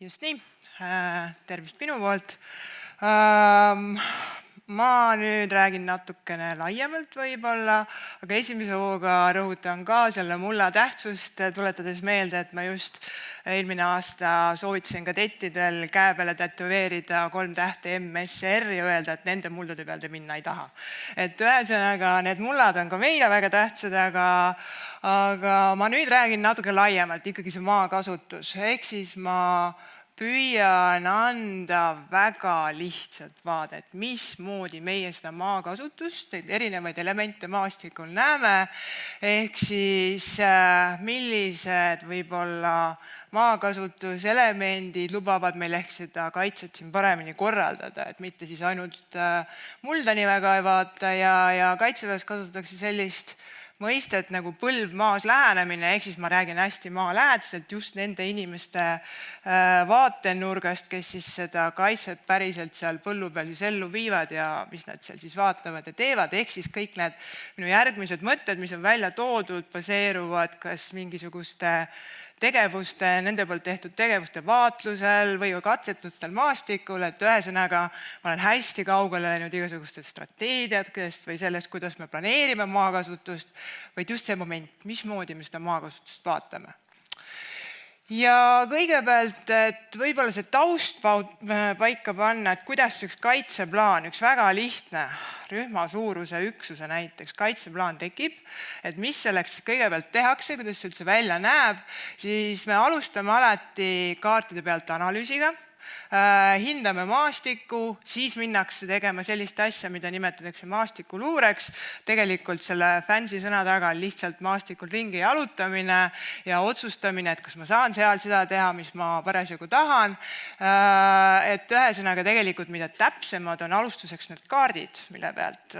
Just nii, tervist minu poolt. Ma nüüd räägin natukene laiemalt võib-olla, aga esimese hooga rõhutan ka selle mulla tähtsust, tuletades meelde, et ma just eelmine aasta soovitasin kadettidel käe peale tätoveerida 3 tähte MSR ja öelda, et nende muldade peal te minna ei taha. Et ühesõnaga, need mullad on ka meile väga tähtsad, aga ma nüüd räägin natuke laiemalt, ikkagi see maakasutus. Ehk siis ma püüan anda väga lihtsalt vaadet, mismoodi meie seda maakasutust, erinevaid elemente maastikul näeme, ehk siis millised võib-olla maakasutuselemendid lubavad meil ehk seda kaitset siin paremini korraldada, et mitte siis ainult mulda nime kaevata ja kaitseväes kasutatakse sellist mõistet nagu põlv maas lähenemine, ehk siis ma räägin hästi maalähedaselt just nende inimeste vaatenurgast, kes siis seda kaitset päriselt seal põllu peal siis ellu viivad ja mis nad seal siis vaatavad ja teevad, ehk siis kõik need minu järgmised mõtted, mis on välja toodud, baseeruvad kas mingisuguste tegevuste, nende poolt tehtud tegevuste vaatlusel või ka katsetustel maastikul, et ühesõnaga ma olen hästi kaugele läinud igasugustest strateegiatest või sellest, kuidas me planeerime maakasutust, vaid just see moment, mismoodi me seda maakasutust vaatame. Ja kõigepealt, et võib-olla see taust paika panna, et kuidas üks kaitseplaan, üks väga lihtne rühma suuruse üksuse näiteks kaitseplaan tekib, et mis selleks kõigepealt tehakse, kuidas see üldse välja näeb, siis me alustame alati kaartide pealt analüüsiga, hindame maastikku, siis minnakse tegema sellist asja, mida nimetatakse maastikuluureks. Tegelikult selle fancy sõna taga on lihtsalt maastikul ringi jalutamine ja otsustamine, et kas ma saan seal seda teha, mis ma parasjagu tahan. Et ühesõnaga tegelikult mida täpsemad on alustuseks need kaardid, mille pealt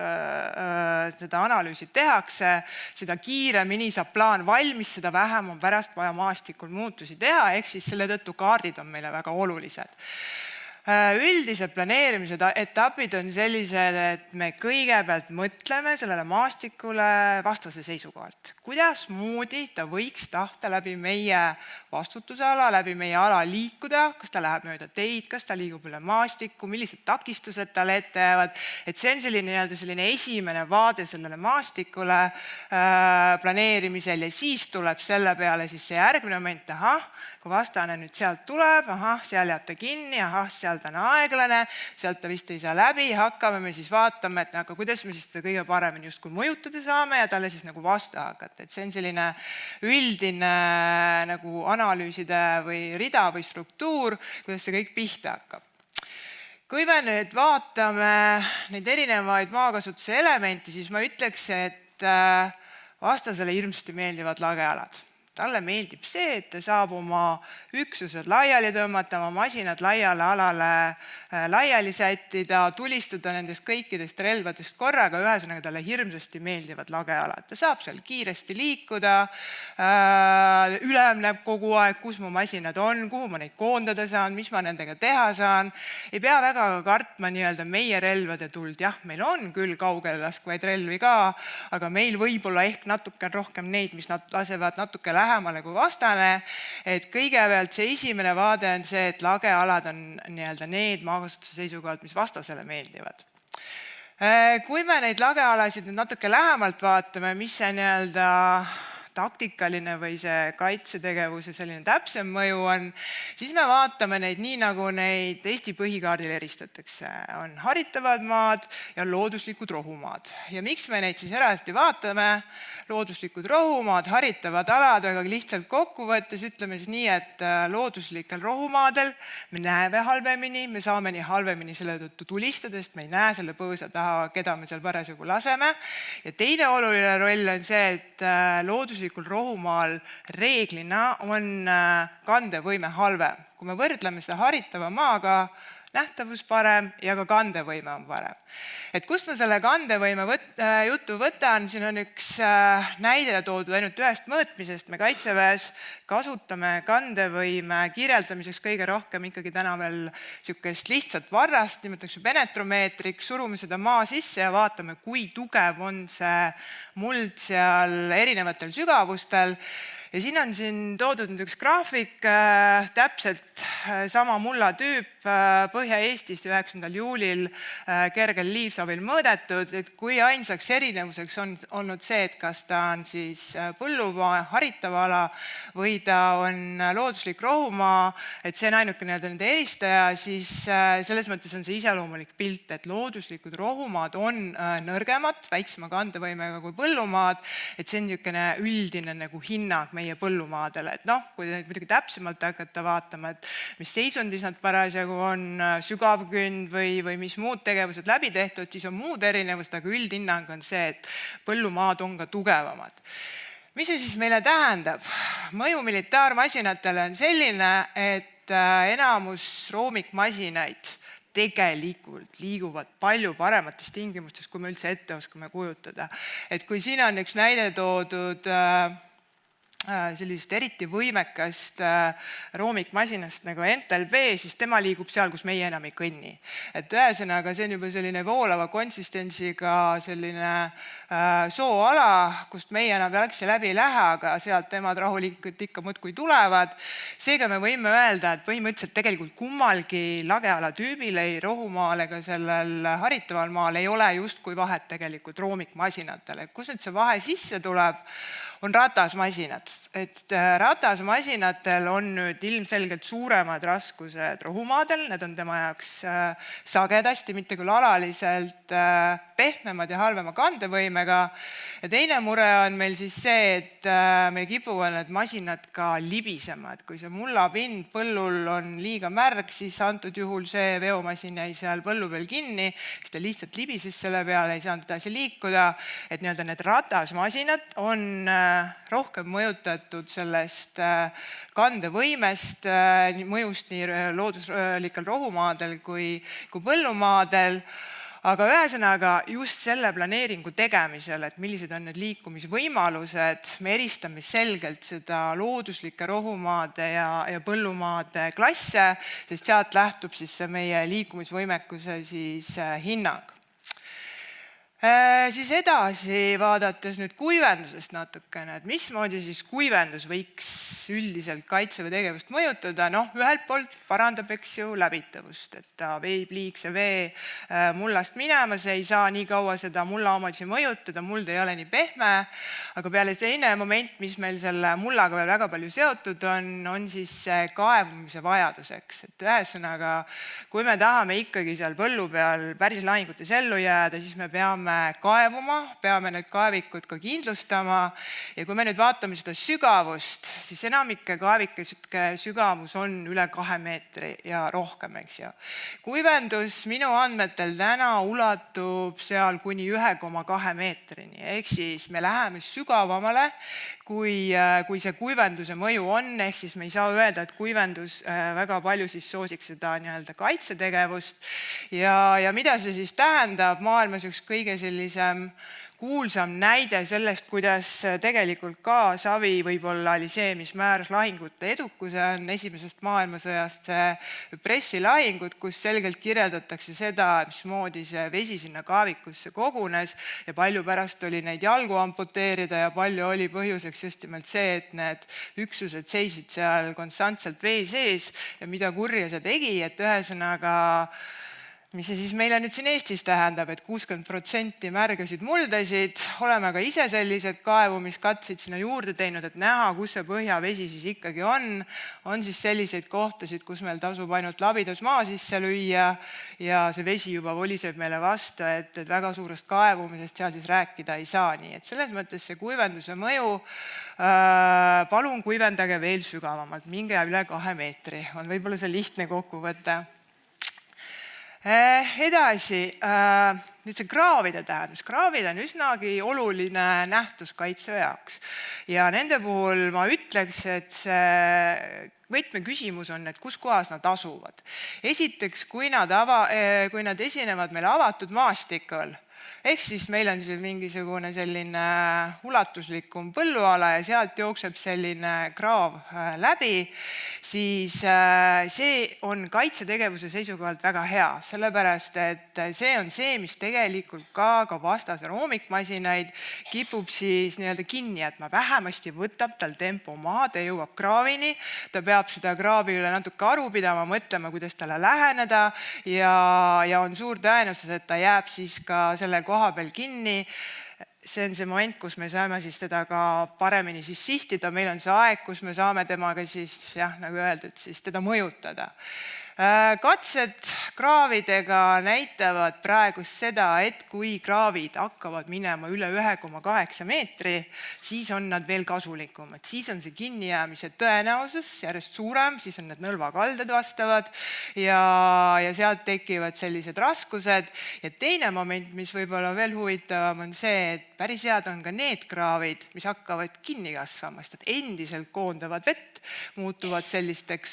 seda analüüsi tehakse, seda kiiremini saab plaan valmis, seda vähem on pärast vaja maastikul muutusi teha, ehk siis selle tõttu kaardid on meile väga olulised. Üldised planeerimise etapid on sellised, et me kõigepealt mõtleme sellele maastikule vastase seisukohalt. Kuidas moodi ta võiks tahta läbi meie vastutusala, läbi meie ala liikuda, kas ta läheb mööda teid, kas ta liigub üle maastikku, millised takistused talle ette jäävad. Et see on selline esimene vaade sellele maastikule planeerimisel ja siis tuleb selle peale siis see järgmine moment, kui vastane nüüd sealt tuleb, seal jääb ta kinni, seal ta on aeglane, sealt ta vist ei saa läbi, hakkame me siis vaatama, et aga kuidas me siis seda kõige paremini justkui mõjutada saame ja talle siis nagu vasta hakata. Et see on selline üldine nagu analüüside või rida või struktuur, kuidas see kõik pihta hakkab. Kui me nüüd vaatame neid erinevaid maakasutuse elemente, siis ma ütleks, et vastasele hirmsasti meeldivad lagealad. Talle meeldib see, et ta saab oma üksused laiali tõmmata, oma masinad laiale alale laiali sättida, tulistada nendest kõikidest relvadest korraga, ühesõnaga talle hirmsasti meeldivad lagealad. Ta saab seal kiiresti liikuda, ülemneb kogu aeg, kus mu masinad on, kuhu ma neid koondada saan, mis ma nendega teha saan. Ei pea väga kartma meie relvade tuld. Jah, meil on küll kaugele laskvaid relvi ka, aga meil võib-olla ehk natuke rohkem neid, mis lasevad natuke lähemale kui vastane, et kõigepealt see esimene vaade on see, et lagealad on need maakasutuse seisukohalt, mis vastasele meeldivad. Kui me neid lagealasid natuke lähemalt vaatame, mis see taktikaline või see kaitsetegevuse selline täpsem mõju on, siis me vaatame neid nii, nagu neid Eesti põhikaardil eristatakse. On haritavad maad ja looduslikud rohumaad. Ja miks me neid siis eraldi vaatame? Looduslikud rohumaad, haritavad alad, aga lihtsalt kokkuvõttes ütleme siis nii, et looduslikel rohumaadel me näeme halvemini, me saame nii halvemini selle tõttu tulistada, sest me ei näe selle põõsa taha, keda me seal parasjagu laseme. Ja teine oluline roll on see, et looduslikul rohumaal reeglina on kandevõime halvem. Kui me võrdleme seda haritava maaga, nähtavus parem ja ka kandevõime on parem. Et kust ma selle kandevõime juttu võtan, siin on üks näide toodud ainult ühest mõõtmisest. Me kaitseväes kasutame kandevõime kirjeldamiseks kõige rohkem ikkagi täna veel niisugust lihtsat varrast, nimetatakse penetromeetriks, surume seda maa sisse ja vaatame, kui tugev on see muld seal erinevatel sügavustel. Ja siin on toodud nüüd üks graafik, täpselt sama mulla tüüp Põhja-Eestist 9. juulil kergel liivsavil mõõdetud, et kui ainsaks erinevuseks on olnud see, et kas ta on siis põllumaa, haritav ala või ta on looduslik rohumaa, et see on ainuke nende eristaja, siis selles mõttes on see iseloomulik pilt, et looduslikud rohumaad on nõrgemad, väiksema kandevõimega kui põllumaad, et see on niisugune üldine nagu hinnang meie põllumaadele, et kui neid muidugi täpsemalt hakata vaatama, et mis seisundis nad parasjagu on, sügavkünd või mis muud tegevused läbi tehtud, siis on muud erinevust, aga üldhinnang on see, et põllumaad on ka tugevamad. Mis see siis meile tähendab? Mõju militaarmasinatele on selline, et enamus roomikmasinaid tegelikult liiguvad palju paremates tingimustes, kui me üldse ette oskame kujutada. Et kui siin on üks näide toodud sellist eriti võimekast roomikmasinast nagu NTLB, siis tema liigub seal, kus meie enam ei kõnni. Et ühesõnaga, see on juba selline voolava konsistentsiga selline sooala, kust meie enam jalgsi läbi ei lähe, aga sealt temad rahulikult ikka muudkui tulevad. Seega me võime öelda, et põhimõtteliselt tegelikult kummalgi lageala tüübil, ei rohumaal ega sellel haritaval maal ei ole justkui vahet tegelikult roomikmasinatele. Kus nüüd see vahe sisse tuleb, on ratasmasinad. Et ratasmasinatel on nüüd ilmselgelt suuremad raskused rohumaadel, need on tema jaoks sagedasti, mitte küll alaliselt pehmemad ja halvema kandevõimega. Ja teine mure on meil siis see, et meil kipuvad need masinad ka libisema, et kui see mullapind põllul on liiga märg, siis antud juhul see veomasin jäi seal põllu peal kinni, siis ta lihtsalt libises selle peale, ei saanud edasi liikuda, et need ratasmasinad on rohkem mõjutatud sellest kandevõimest, mõjust nii looduslikel rohumaadel kui põllumaadel. Aga ühesõnaga just selle planeeringu tegemisel, et millised on need liikumisvõimalused, me eristame selgelt seda looduslike rohumaade ja põllumaade klasse, sest sealt lähtub siis see meie liikumisvõimekuse siis hinnang. Siis edasi vaadates nüüd kuivendusest natukene, et mismoodi siis kuivendus võiks üldiselt kaitseväe tegevust mõjutada, ühelt poolt parandab läbitavust, et ta veib liigse vee mullast minema, see ei saa nii kaua seda mulla omadusi mõjutada, muld ei ole nii pehme, aga peale teine moment, mis meil selle mullaga veel väga palju seotud on siis kaevumise vajaduseks, et ühesõnaga, kui me tahame ikkagi seal põllu peal päris lahingutes ellu jääda, siis me peame kaevuma, peame need kaevikud ka kindlustama ja kui me nüüd vaatame seda sügavust, siis enamike kaevike sügavus on üle 2 meetri ja rohkem, eks ju. Kuivendus minu andmetel täna ulatub seal kuni 1,2 meetrini, ehk siis me läheme sügavamale, kui see kuivenduse mõju on, ehk siis me ei saa öelda, et kuivendus väga palju siis soosiks seda kaitsetegevust ja mida see siis tähendab maailmas üks kõige sellisem kuulsam näide sellest, kuidas tegelikult ka savi võib-olla oli see, mis määras lahingute edukuse, on esimesest maailmasõjast see pressilahingud, kus selgelt kirjeldatakse seda, mismoodi see vesi sinna kaavikusse kogunes ja palju pärast oli neid jalgu amputeerida ja palju oli põhjuseks just nimelt see, et need üksused seisid seal konstantselt vee sees ja mida kurja see tegi, et ühesõnaga mis see siis meile nüüd siin Eestis tähendab, et 60% märgasid muldasid, oleme ka ise sellised kaevumiskatseid sinna juurde teinud, et näha, kus see põhjavesi siis ikkagi on siis selliseid kohtasid, kus meil tasub ainult labidus maa sisse lüüa ja see vesi juba voliseb meile vastu, et väga suurest kaevumisest seal siis rääkida ei saa, nii et selles mõttes see kuivenduse mõju, palun kuivendage veel sügavamalt, minge üle 2 meetri, on võib-olla see lihtne kokkuvõte. Edasi, nüüd see kraavide tähendus. Kraavid on üsnagi oluline nähtus kaitseväe jaoks ja nende puhul ma ütleks, et see võtmeküsimus on, et kus kohas nad asuvad. Esiteks, kui nad esinevad meil avatud maastikul, Ehk siis meil on siis mingisugune selline ulatuslikum põlluala ja sealt jookseb selline kraav läbi, siis see on kaitsetegevuse seisukohalt väga hea, sellepärast et see on see, mis tegelikult ka vastase roomikmasinaid kipub siis nii-öelda kinni jätma. Vähemasti võtab tal tempo maha, ta jõuab kraavini, ta peab seda kraavi üle natuke aru pidama, mõtlema, kuidas talle läheneda ja on suur tõenäosus, et ta jääb siis ka selle koha peal kinni. See on see moment, kus me saame siis teda ka paremini siis sihtida, meil on see aeg, kus me saame temaga siis, nagu öeldud, siis teda mõjutada. Katsed kraavidega näitavad praegu seda, et kui kraavid hakkavad minema üle 1,8 meetri, siis on nad veel kasulikumad. Siis on see kinnijäämise tõenäosus järjest suurem, siis on need nõlvakalded vastavad ja sealt tekivad sellised raskused. Ja teine moment, mis võib-olla veel huvitavam, on see, et päris head on ka need kraavid, mis hakkavad kinni kasvama, sest endiselt koondavad vett, muutuvad sellisteks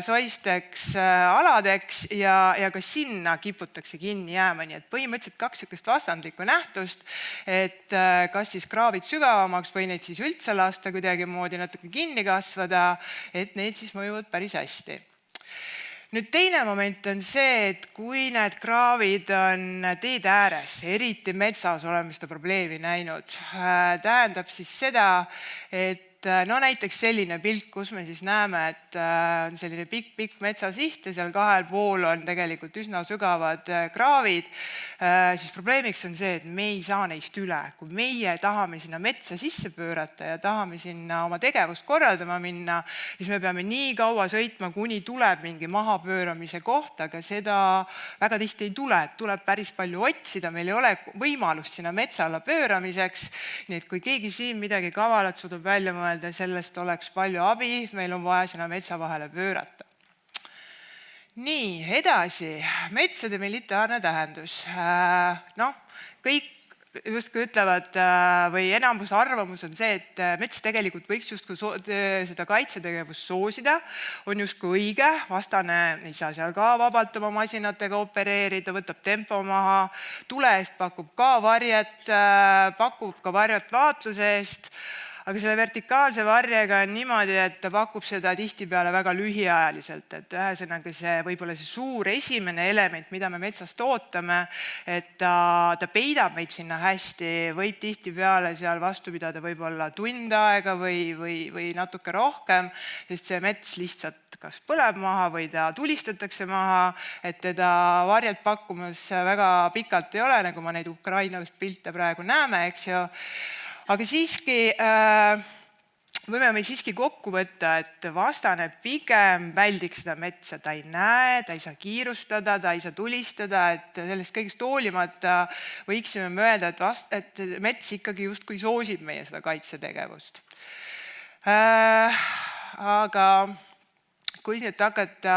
soisteks aladeks ja ka sinna kiputakse kinni jääma. Nii et põhimõtteliselt 2 sellist vastandlikku nähtust, et kas siis kraavid sügavamaks või neid siis üldse lasta kuidagi moodi natuke kinni kasvada, et need siis mõjuvad päris hästi. Nüüd teine moment on see, et kui need kraavid on teede ääres, eriti metsas oleme seda probleemi näinud, tähendab siis seda, et näiteks selline pilt, kus me siis näeme, et on selline pikk metsasiht ja seal kahel pool on tegelikult üsna sügavad kraavid, siis probleemiks on see, et me ei saa neist üle. Kui meie tahame sinna metsa sisse pöörata ja tahame sinna oma tegevust korraldama minna, siis me peame nii kaua sõitma, kuni tuleb mingi mahapööramise koht, aga seda väga tihti ei tule, et tuleb päris palju otsida, meil ei ole võimalust sinna metsa alla pööramiseks, nii et kui keegi siin midagi kavalat suudab välja mõelda, sellest oleks palju abi, meil on vaja sinna metsa vahele pöörata. Nii, edasi, metsade militaarne tähendus. Kõik justkui ütlevad või enamus arvamus on see, et mets tegelikult võiks justkui seda kaitsetegevust soosida, on justkui õige, vastane ei saa seal ka vabalt oma masinatega opereerida, võtab tempo maha, tule eest pakub ka varjet vaatluse eest, aga selle vertikaalse varjega on niimoodi, et ta pakub seda tihtipeale väga lühiajaliselt, et ühesõnaga see võib-olla see suur esimene element, mida me metsast ootame, et ta peidab meid sinna hästi, võib tihtipeale seal vastu pidada võib-olla tund aega või natuke rohkem, sest see mets lihtsalt kas põleb maha või ta tulistatakse maha, et teda varjelt pakkumas väga pikalt ei ole, nagu ma neid Ukrainast pilte praegu näeme, eks ju. Aga siiski võime siiski kokku võtta, et vastane pigem väldiks seda metsa, ta ei näe, ta ei saa kiirustada, ta ei saa tulistada, et sellest kõigest hoolimata võiksime mõelda, et mets ikkagi justkui soosib meie seda kaitsetegevust. Aga kui nüüd hakata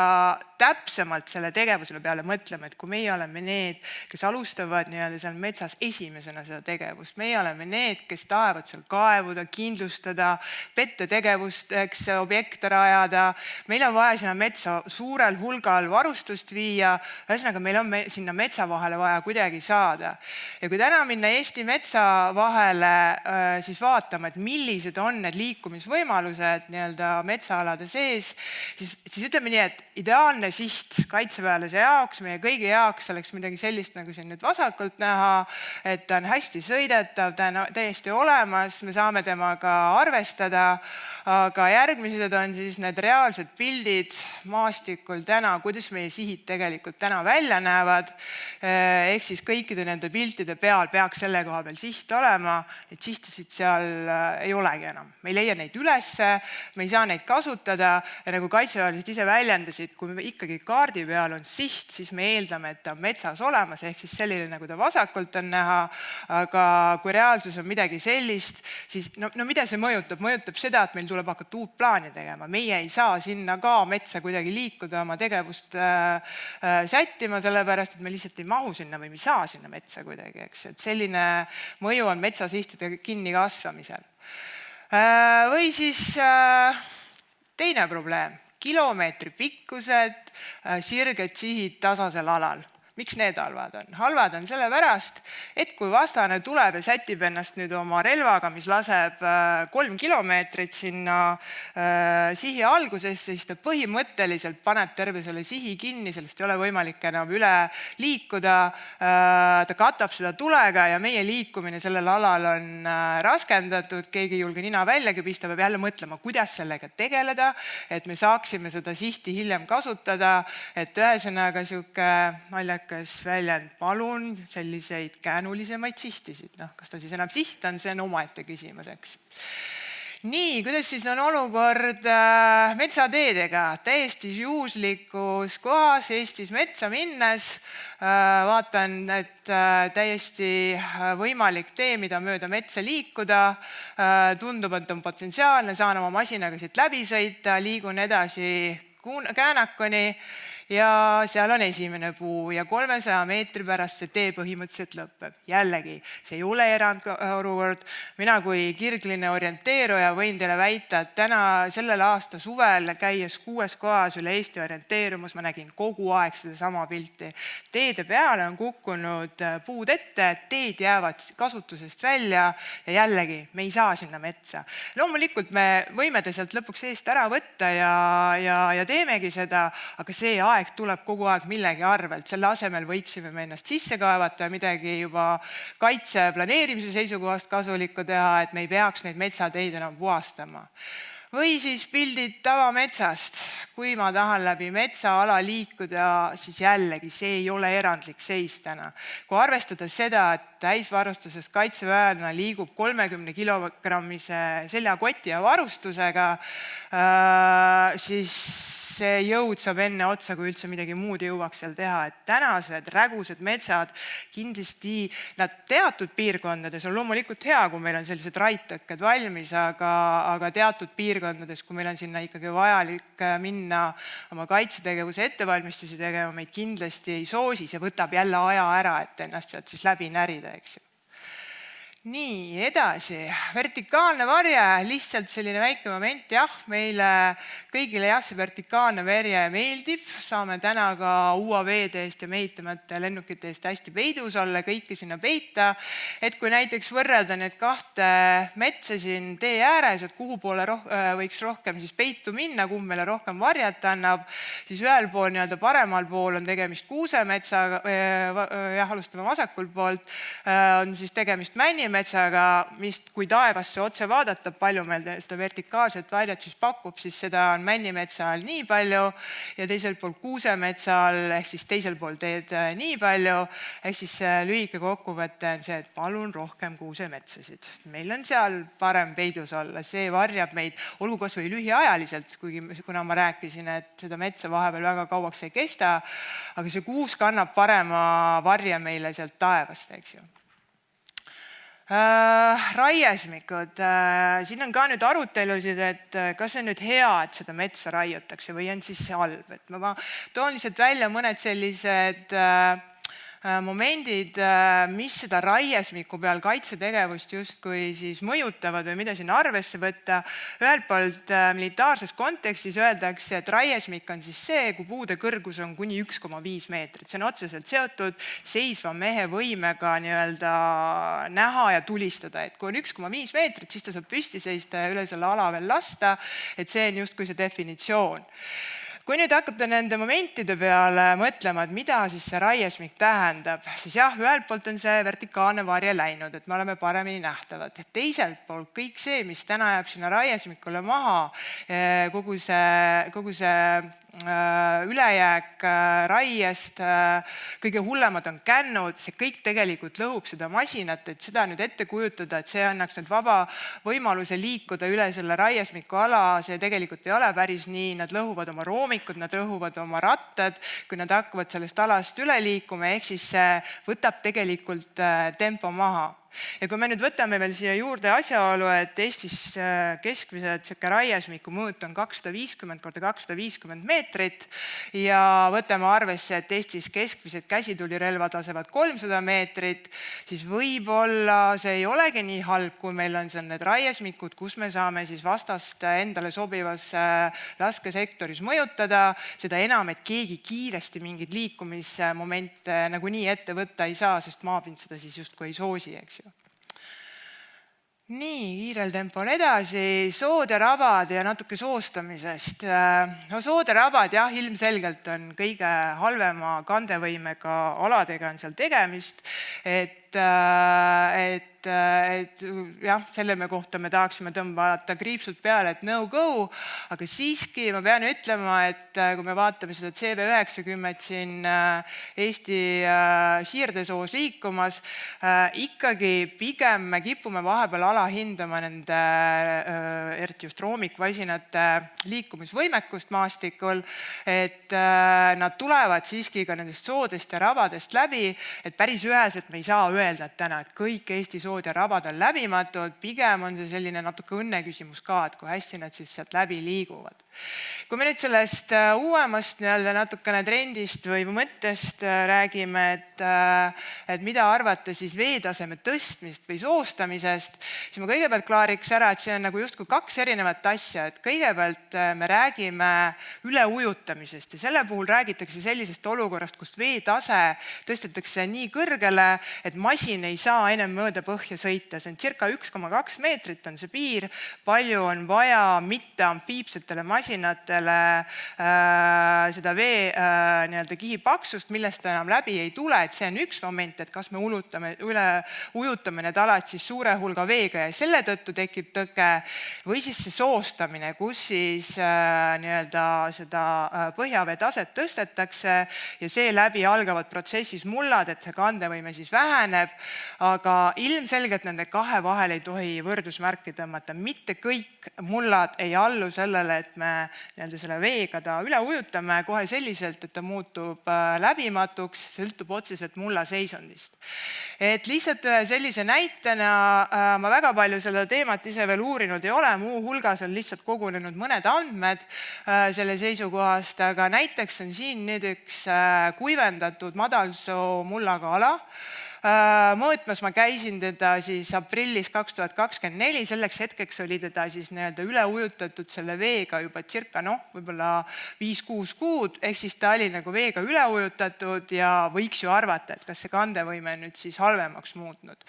täpsemalt selle tegevusele peale mõtlema, et kui meie oleme need, kes alustavad nii-öelda seal metsas esimesena seda tegevust, meie oleme need, kes tahavad seal kaevuda, kindlustada, pettetegevusteks objekte rajada, meil on vaja sinna metsa suurel hulgal varustust viia, ühesõnaga meil on sinna metsa vahele vaja kuidagi saada. Ja kui täna minna Eesti metsa vahele siis vaatama, et millised on need liikumisvõimalused nii-öelda metsaalade sees, siis ütleme nii, et ideaalne siht kaitseväelase jaoks, meie kõigi jaoks oleks midagi sellist, nagu siin nüüd vasakult näha, et ta on hästi sõidetav, ta on täiesti olemas, me saame temaga arvestada, aga järgmised on siis need reaalsed pildid maastikul täna, kuidas meie sihid tegelikult täna välja näevad, ehk siis kõikide nende piltide peal peaks selle koha peal siht olema, neid sihtasid seal ei olegi enam. Me ei leia neid ülesse, me ei saa neid kasutada ja nagu kaitseväelased ise väljendasid, kui me ikkagi kaardi peal on siht, siis me eeldame, et ta on metsas olemas, ehk siis selline, nagu ta vasakult on näha, aga kui reaalsus on midagi sellist, siis mida see mõjutab? Mõjutab seda, et meil tuleb hakata uut plaani tegema. Meie ei saa sinna ka metsa kuidagi liikuda, oma tegevust sättima, sellepärast, et me lihtsalt ei mahu sinna või me ei saa sinna metsa kuidagi, eks. Et selline mõju on metsasihtide kinni kasvamisel. Või siis teine probleem. Kilomeetri pikkused, sirged sihid tasasel alal. Miks need halvad on? Halvad on sellepärast, et kui vastane tuleb ja sätib ennast nüüd oma relvaga, mis laseb 3 kilomeetrit sinna sihi algusesse, siis ta põhimõtteliselt paneb terve selle sihi kinni, sellest ei ole võimalik enam üle liikuda, ta katab seda tulega ja meie liikumine sellel alal on raskendatud, keegi ei julge nina väljagi pista, peab jälle mõtlema, kuidas sellega tegeleda, et me saaksime seda sihti hiljem kasutada, et ühesõnaga sihuke naljakas väljend, palun selliseid käänulisemaid sihtisid. Kas ta siis enam siht on, see on omaette küsimus, eks. Nii, kuidas siis on olukord metsateedega? Täiesti juhuslikus kohas Eestis metsa minnes vaatan, et täiesti võimalik tee, mida mööda metsa liikuda. Tundub, et on potentsiaalne, saan oma masinaga siit läbi sõita, liigun edasi käänakuni ja seal on esimene puu ja 300 meetri pärast see tee põhimõtteliselt lõpeb. Jällegi, see ei ole erandolukord. Mina kui kirgline orienteeruja võin teile väita, et sellel aasta suvel käies 6 kohas üle Eesti orienteerumus, ma nägin kogu aeg sedasama pilti. Teede peale on kukkunud puud ette, teed jäävad kasutusest välja ja jällegi, me ei saa sinna metsa. Loomulikult me võime ta sealt lõpuks eest ära võtta ja teemegi seda, aga see aeg tuleb kogu aeg millegi arvelt. Selle asemel võiksime me ennast sisse kaevata ja midagi juba kaitse planeerimise seisukohast kasulikku teha, et me ei peaks neid metsateid enam puhastama. Või siis pildid tavametsast. Kui ma tahan läbi metsaala liikuda, siis jällegi see ei ole erandlik seis täna. Kui arvestada seda, et täisvarustuses kaitseväelane liigub 30 kilogrammise seljakoti ja varustusega, siis see jõud saab enne otsa, kui üldse midagi muud jõuaks seal teha. Et tänased rägused metsad kindlasti, nad teatud piirkondades on loomulikult hea, kui meil on sellised raittõkked valmis, aga teatud piirkondades, kui meil on sinna ikkagi vajalik minna oma kaitsetegevuse ettevalmistusi tegema, meid kindlasti ei soosi, see võtab jälle aja ära, et ennast sealt siis läbi närida, eks ju. Nii, edasi. Vertikaalne varje, lihtsalt selline väike moment, jah, meile kõigile see vertikaalne varje meeldib, saame täna ka UAV-de eest ja mehitamata lennukite eest hästi peidus olla, kõike sinna peita, et kui näiteks võrrelda need 2 metsa siin tee ääres, et kuhu poole võiks rohkem siis peitu minna, kumb meile rohkem varjet annab, siis ühel pool, nii-öelda paremal pool on tegemist kuusemetsaga, alustame vasakul poolt, on siis tegemist männimetsaga, mis kui taevasse otse vaadata, palju meil seda vertikaalset varjet siis pakub, siis seda on männimetsal nii palju ja teisel pool kuusemetsal ehk siis teisel pool teed nii palju. Ehk siis lühike kokkuvõte on see, et palun rohkem kuusemetsasid. Meil on seal parem peidus olla, see varjab meid olukas või lühiajaliselt, kuna ma rääkisin, et seda metsa vahepeal väga kauaks ei kesta, aga see kuus kannab parema varje meile sealt taevast, eks ju. Raiesmikud. Siin on ka nüüd arutelusid, et kas see on nüüd hea, et seda metsa raiutakse või on siis see halb. Et ma toon lihtsalt välja mõned sellised momendid, mis seda raiesmiku peal kaitsetegevust justkui siis mõjutavad või mida sinna arvesse võtta. Ühelt poolt militaarses kontekstis öeldakse, et raiesmik on siis see, kui puude kõrgus on kuni 1,5 meetrit. See on otseselt seotud seisva mehe võimega nii-öelda näha ja tulistada. Et kui on 1,5 meetrit, siis ta saab püsti seista ja üle selle ala veel lasta. Et see on justkui see definitsioon. Kui nüüd hakata nende momentide peale mõtlema, et mida siis see raiesmik tähendab, siis jah, ühelt poolt on see vertikaalne varje läinud, et me oleme paremini nähtavad. Teiselt poolt kõik see, mis täna jääb sinna raiesmikule maha, kogu see ülejääk raiest, kõige hullemad on kännud, see kõik tegelikult lõhub seda masinat, et seda nüüd ette kujutada, et see annaks nüüd vaba võimaluse liikuda üle selle raiesmiku ala, see tegelikult ei ole päris nii, nad lõhuvad oma roomikud, nad lõhuvad oma rattad, kui nad hakkavad sellest alast üle liikuma, ehk siis see võtab tegelikult tempo maha. Ja kui me nüüd võtame veel siia juurde asjaolu, et Eestis keskmiselt raiesmiku mõõt on 250 × 250 meetrit ja võtame arvesse, et Eestis keskmised käsitulirelvad lasevad 300 meetrit, siis võib-olla see ei olegi nii halb, kui meil on seal need raiesmikud, kus me saame siis vastast endale sobivas laskesektoris mõjutada, seda enam, et keegi kiiresti mingeid liikumismomente nagunii ette võtta ei saa, sest maapind seda siis justkui ei soosi, eks ju. Nii, kiirel tempol edasi, sood ja rabad ja natuke soostamisest. No sood ja rabad, jah, ilmselgelt on kõige halvema kandevõimega aladega on seal tegemist, et jah, selle kohta me tahaksime tõmbata kriipsud peale, et no go, aga siiski ma pean ütlema, et kui me vaatame seda CV90 siin Eesti siirdesoos liikumas, ikkagi pigem me kipume vahepeal alahindama nende, eriti just roomikvasinate liikumisvõimekust maastikul, et nad tulevad siiski ka nendest soodest ja rabadest läbi, et päris üheselt me ei saa öelda, et täna, et kõik Eesti sood ja rabad on läbimatud, pigem on see selline natuke õnne küsimus ka, et kui hästi nad siis sealt läbi liiguvad. Kui me nüüd sellest uuemast natukene trendist või mõttest räägime, et mida arvata siis veetaseme tõstmist või soostamisest, siis ma kõigepealt klaariks ära, et siin on nagu justkui kaks erinevat asja, et kõigepealt me räägime üleujutamisest ja selle puhul räägitakse sellisest olukorrast, kust veetase tõstetakse nii kõrgele, et masin ei saa enam mööda põhja sõita. See on circa 1,2 meetrit on see piir, palju on vaja mitte amfiibsetele masinatele seda vee kihi paksust, millest ta enam läbi ei tule, et see on üks moment, et kas me ujutame need alad siis suure hulga veega ja selle tõttu tekib tõke või siis see soostamine, kus siis seda põhjavee taset tõstetakse ja seeläbi algavad protsessis mullad, et see kandevõime siis väheneb, aga ilmselgelt nende kahe vahel ei tohi võrdusmärki tõmmata. Mitte kõik mullad ei allu sellele, et me selle veega ta üle ujutame kohe selliselt, et ta muutub läbimatuks, sõltub otseselt mulla seisundist. Et lihtsalt sellise näitena ma väga palju seda teemat ise veel uurinud ei ole, muu hulgas on lihtsalt kogunenud mõned andmed selle seisukohast, aga näiteks on siin nüüd üks kuivendatud madalsoo mullaga ala. Mõõtmas ma käisin teda siis aprillis 2024, selleks hetkeks oli teda siis üle ujutatud selle veega juba circa võib-olla 5-6 kuud, ehk siis ta oli nagu veega üle ujutatud ja võiks ju arvata, et kas see kandevõime nüüd siis halvemaks muutnud.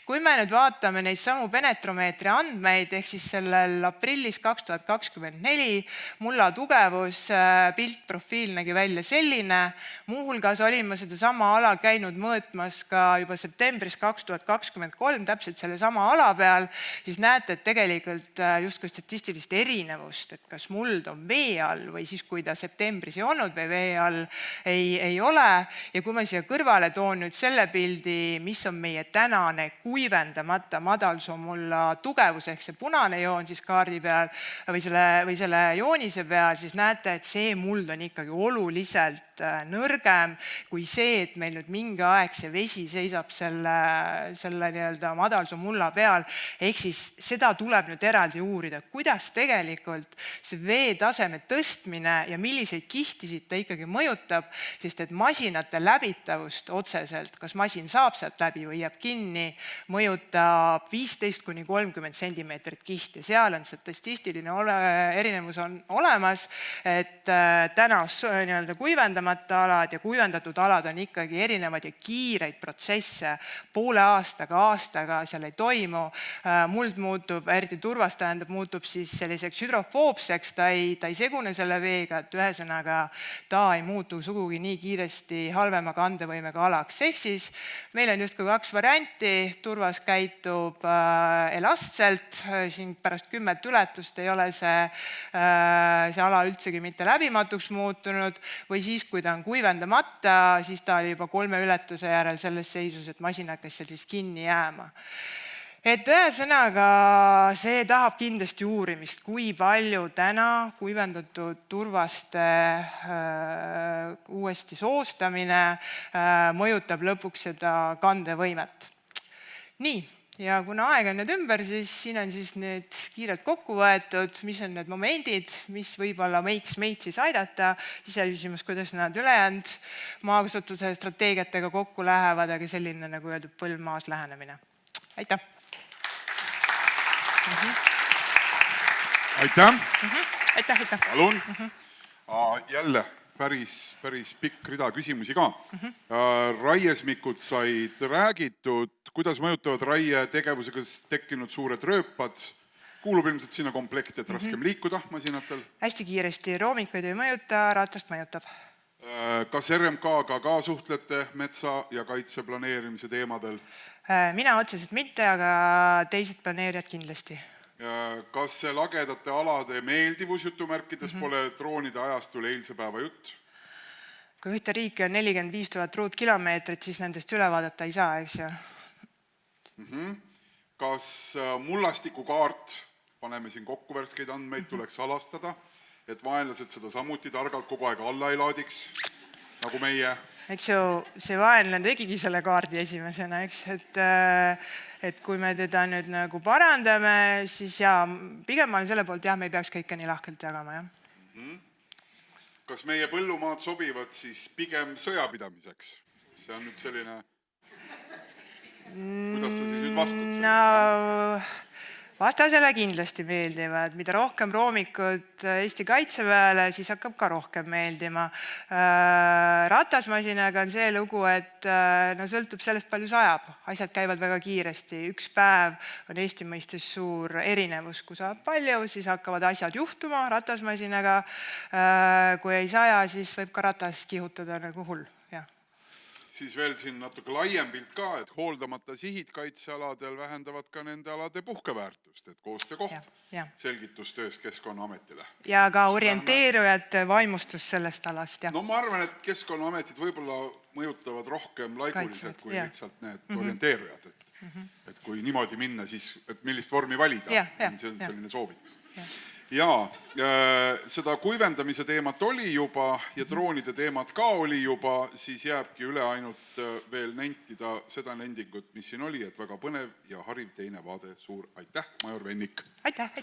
Kui me nüüd vaatame neid samu penetromeetri andmeid, ehk siis sellel aprillis 2024 mulla tugevus, piltprofiil nägi välja selline, muuhulgas olin ma seda sama ala käinud mõõtmas ka juba septembris 2023 täpselt selle sama ala peal, siis näete, et tegelikult justkui statistilist erinevust, et kas muld on vee all või siis, kui ta septembris ei olnud või vee all ei ole. Ja kui ma siia kõrvale toon nüüd selle pildi, mis on meie tänane kuivendamata madalsoomulla tugevus ehk see punane joon siis kaardi peal või selle joonise peal, siis näete, et see muld on ikkagi oluliselt nõrgem kui see, et meil nüüd mingi aeg see vesi seisab selle madalsoo mulla peal, ehk siis seda tuleb nüüd eraldi uurida, kuidas tegelikult see veetaseme tõstmine ja milliseid kihtisid ta ikkagi mõjutab, sest et masinate läbitavust otseselt, kas masin saab sealt läbi või jääb kinni, mõjutab 15-30 sentimeetrit kihti. Seal on statististiline erinevus on olemas, et täna kuivendamata alad ja kuivendatud alad on ikkagi erinevad ja kiireid protsesse poole aastaga seal ei toimu. Muld muutub, eriti turvas tähendab, muutub siis selliseks hüdrofoobseks, ta ei segune selle veega, et ühesõnaga ta ei muutu sugugi nii kiiresti halvema kandevõimega alaks. Ehk siis meil on justkui kaks varianti, turvas käitub elastselt, siin pärast 10 ületust ei ole see ala üldsegi mitte läbimatuks muutunud või siis, kui ta on kuivendamata, siis ta oli juba 3 ületuse järel selles seisus, et masin hakkas seal siis kinni jääma. Et ühesõnaga see tahab kindlasti uurimist, kui palju täna kuivendatud turvaste uuesti soostamine mõjutab lõpuks seda kandevõimet. Nii, ja kuna aeg on nüüd ümber, siis siin on siis need kiirelt kokku võetud, mis on need momendid, mis võib-olla võiks meid siis aidata, iseküsimus, kuidas nad ülejäänud maakasutuse strateegiatega kokku lähevad, aga selline, nagu öeldud, põlvmaas lähenemine. Aitäh! Aitäh! Aitäh! Palun! Jälle päris pikk rida küsimusi ka. Raiesmikud said räägitud, kuidas mõjutavad raie tegevusega tekkinud suured rööpad. Kuulub ilmselt sinna komplekti, et raskem liikuda masinatel. Hästi kiiresti, roomikuid ei mõjuta, ratast mõjutab. Kas RMK-ga ka suhtlete metsa ja kaitse planeerimise teemadel? Mina otseselt mitte, aga teised planeerijad kindlasti. Kas see lagedate alade meeldivus jutumärkides pole droonide ajastul eilse päeva jutt? Kui ühte riiki on 45 000 ruutkilomeetrit, siis nendest üle vaadata ei saa, eks ju. Kas mullastikukaart, paneme siin kokku värskeid andmeid, tuleks salastada, et vaenlased seda samuti targalt kogu aeg alla ei laadiks, nagu meie? Eks ju, see vaenlane tegigi selle kaardi esimesena, eks, et kui me teda nüüd nagu parandame, siis pigem ma olen selle poolt, me ei peaks kõike nii lahkelt jagama, jah. Kas meie põllumaad sobivad siis pigem sõjapidamiseks? See on nüüd selline... Kuidas sa siis nüüd vastad selle? No, vastasele kindlasti meeldivad. Mida rohkem roomikud Eesti kaitseväele, siis hakkab ka rohkem meeldima. Ratasmasinaga on see lugu, et sõltub sellest, palju sajab. Asjad käivad väga kiiresti. Üks päev on Eesti mõistes suur erinevus. Kui saab palju, siis hakkavad asjad juhtuma ratasmasinaga. Kui ei saja, siis võib ka ratas kihutada nagu hull. Siis veel siin natuke laiem pilt ka, et hooldamata sihid kaitsealadel vähendavad ka nende alade puhkeväärtust, et koostöökoht selgitustöös Keskkonnaametile. Ja ka orienteerujate vaimustus sellest alast. No ma arvan, et Keskkonnaametid võib-olla mõjutavad rohkem laiguliselt kui lihtsalt need orienteerujad. Et kui niimoodi minna, siis millist vormi valida, see on selline soovitus. Ja seda kuivendamise teemat oli juba ja droonide teemat ka oli juba, siis jääbki üle ainult veel nentida seda nendingut, mis siin oli, et väga põnev ja hariv teine vaade. Suur aitäh, major Vennik! Aitäh!